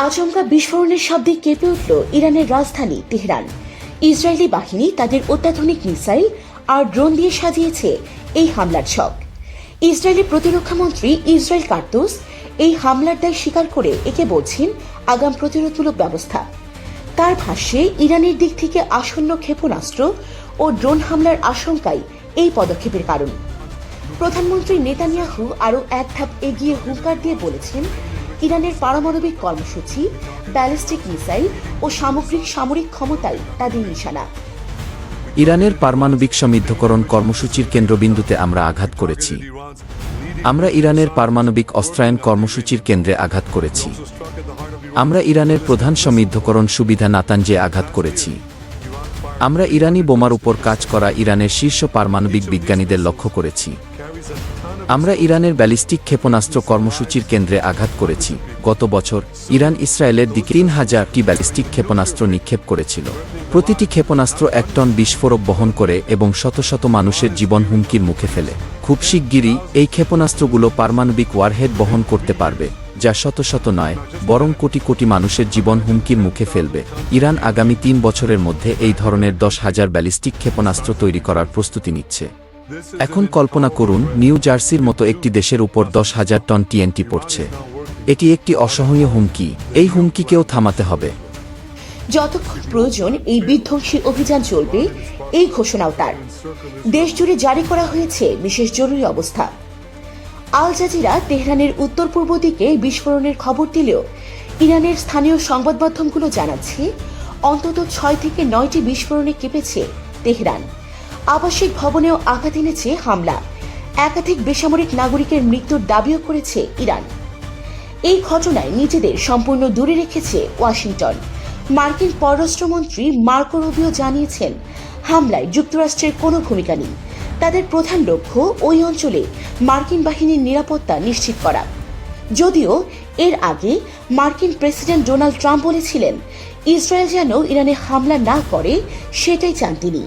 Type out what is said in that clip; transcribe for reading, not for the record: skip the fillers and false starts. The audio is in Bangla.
আচমকা বিস্ফোরণের শব্দে কেঁপে উঠল ইরানের রাজধানী তেহরান। ইসরায়েলি বাহিনী তাদের অত্যাধুনিক মিসাইল আর ড্রোন দিয়ে সাজিয়েছে এই হামলার ছক। ইসরায়েলি প্রতিরক্ষামন্ত্রী ইসরায়েল কার্তুস এই হামলার দায় স্বীকার করে একে বলছেন আগাম প্রতিরোধমূলক ব্যবস্থা। তার ভাষ্যে ইরানের দিক থেকে আসন্ন ক্ষেপণাস্ত্র ও ড্রোন হামলার আশঙ্কাই এই পদক্ষেপের কারণ। প্রধানমন্ত্রী নেতানিয়াহু আরও এক ধাপ এগিয়ে হুঙ্কার দিয়ে বলেছেন, ইরানের পারমাণবিক কর্মসূচি, ব্যালিস্টিক মিসাইল ও সামরিক ক্ষমতাই তাদের নিশানা। ইরানের পারমাণবিক সমৃদ্ধকরণ কর্মসূচির কেন্দ্রবিন্দুতে আমরা আঘাত করেছি। আমরা ইরানের পারমাণবিক অস্ত্রায়ন কর্মসূচির কেন্দ্রে আঘাত করেছি। আমরা ইরানের প্রধান সমৃদ্ধকরণ সুবিধা নাতানজে আঘাত করেছি। আমরা ইরানি বোমার উপর কাজ করা ইরানের শীর্ষ পারমাণবিক বিজ্ঞানীদের লক্ষ্য করেছি। আমরা ইরানের ব্যালিস্টিক ক্ষেপণাস্ত্র কর্মসূচির কেন্দ্রে আঘাত করেছি। গত বছর ইরান ইসরায়েলের দিকে ৩,০০০টি ব্যালিস্টিক ক্ষেপণাস্ত্র নিক্ষেপ করেছিল। প্রতিটি ক্ষেপণাস্ত্র ১ টন বিস্ফোরক বহন করে এবং শত শত মানুষের জীবন হুমকির মুখে ফেলে। খুব শিগগিরই এই ক্ষেপণাস্ত্রগুলো পারমাণবিক ওয়ারহেড বহন করতে পারবে, যা শত শত নয় বরং কোটি কোটি মানুষের জীবন হুমকির মুখে ফেলবে। ইরান আগামী ৩ বছরের মধ্যে এই ধরনের ১০,০০০ ব্যালিস্টিক ক্ষেপণাস্ত্র তৈরি করার প্রস্তুতি নিচ্ছে। এখন কল্পনা করুন, নিউ জার্সির মতো একটি দেশের উপর ১০,০০০ টন টিএনটি পড়ছে। এটি একটি অসহনীয় হুমকি। এই হুমকিকেও থামাতে হবে। যতক্ষণ প্রয়োজন এই বিধ্বংসী অভিযান চলবে, এই ঘোষণাও তার। দেশজুড়ে জারি করা হয়েছে বিশেষ জরুরি অবস্থা। আল জাজিরা তেহরানের উত্তর পূর্ব দিকে বিস্ফোরণের খবর দিলেও ইরানের স্থানীয় সংবাদ মাধ্যমগুলো জানাচ্ছে অন্তত ৬ থেকে ৯টি বিস্ফোরণে কেঁপেছে তেহরান। আবাসিক ভবনেও আঘাত এনেছে হামলা। একাধিক বেসামরিক নাগরিকের মৃত্যুর দাবিও করেছে ইরান। এই ঘটনায় নিজেদের সম্পূর্ণ দূরে রেখেছে ওয়াশিংটন। মার্কিন পররাষ্ট্রমন্ত্রী মার্কো রুবিও জানিয়েছেন, হামলায় যুক্তরাষ্ট্রের কোনো ভূমিকা নেই। তাদের প্রধান লক্ষ্য ওই অঞ্চলে মার্কিন বাহিনীর নিরাপত্তা নিশ্চিত করা। যদিও এর আগে মার্কিন প্রেসিডেন্ট ডোনাল্ড ট্রাম্প বলেছিলেন, ইসরায়েল যেন ইরানে হামলা না করে সেটাই চান তিনি।